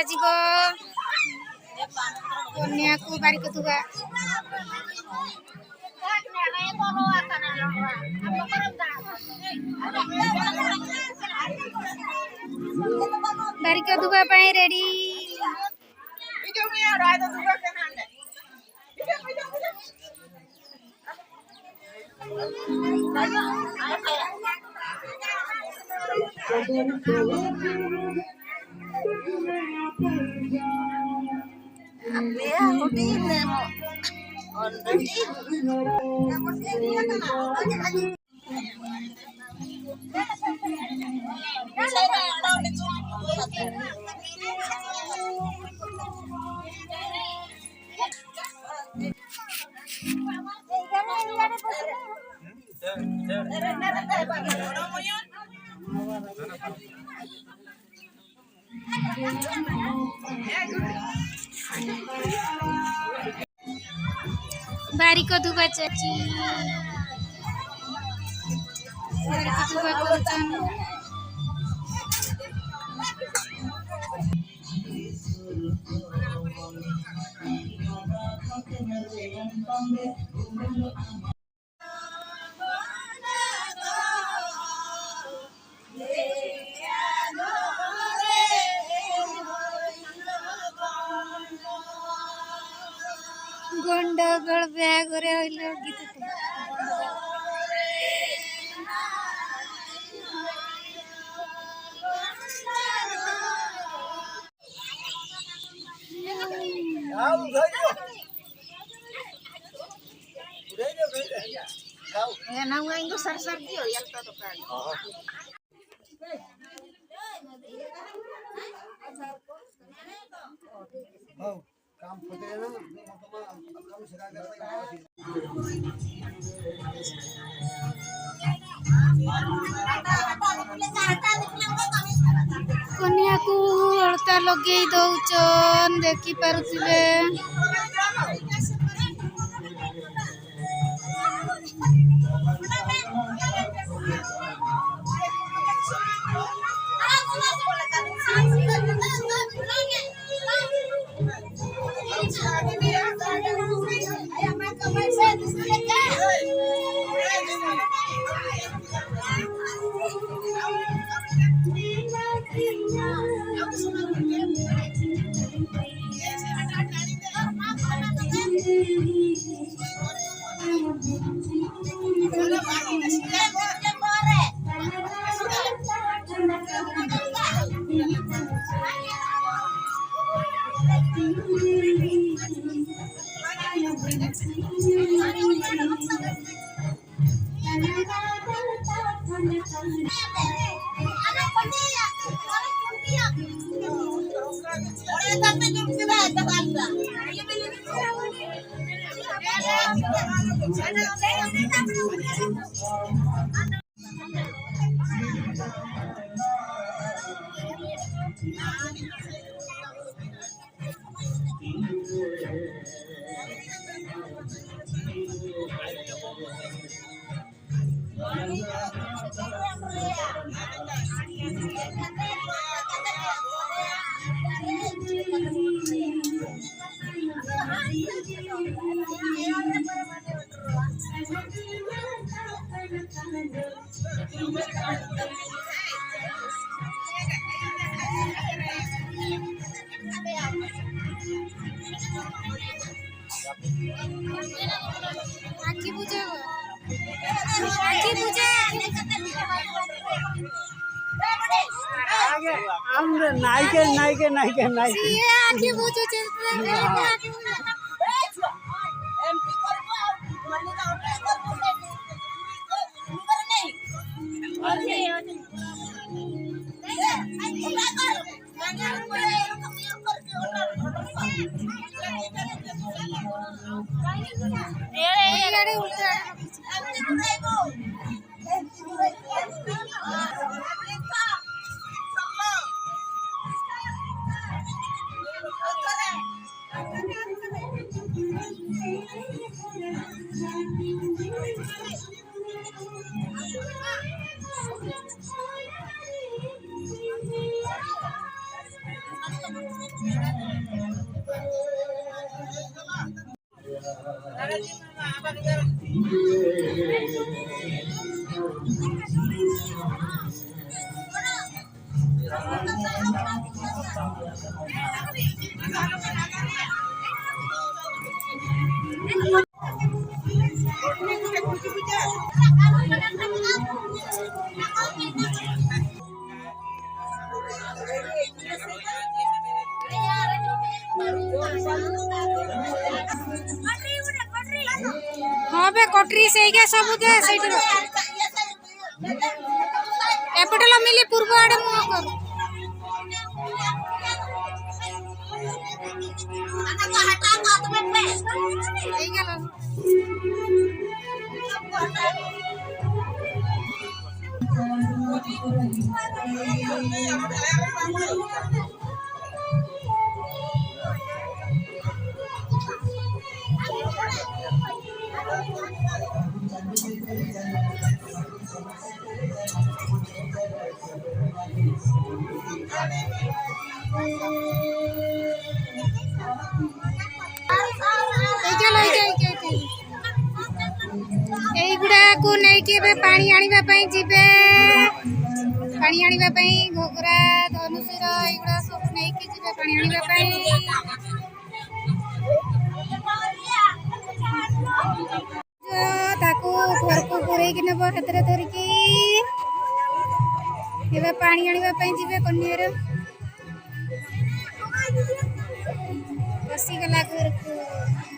ଯିବ କନ୍ୟାକୁ ବାରିକ ଦୁବା। ବାରିକ ଦୁବା ପାଇଁ ରେଡି। बारिक दुबा चाची बारिक दुबा करछन। गंडगोल ब्यागरे हइलो गीतटे Ya na nga ingo sar-sar diyo yang totokan. काम खोते ना काम सिरा करता कन्या को हड़ता लगे दौचन देखी पारुथिबे। आखी बुझे आखी बुझे हमरे नाइके नाइके नाइके नाइके ये आखी बुझे चलते आखी बुझे एमपी करबो मनी का ऑर्डर करबो नंबर नहीं ओके Thank you. हाँ बे कटरी से सब दे सैठर एपटे मिली पूर्व आड़े मुह कर এইগুড়া को नहीं के पानी आनिबा पई जिबे पानी आनिबा पई घोगरा धनुषर एगुड़ा सब नहीं के जिबे पानी आनिबा पई ताको घर को पुरे कि नेबो हातरे धरिकी एबे पानी आनिबा पई जिबे कन्यार बसी गला घर को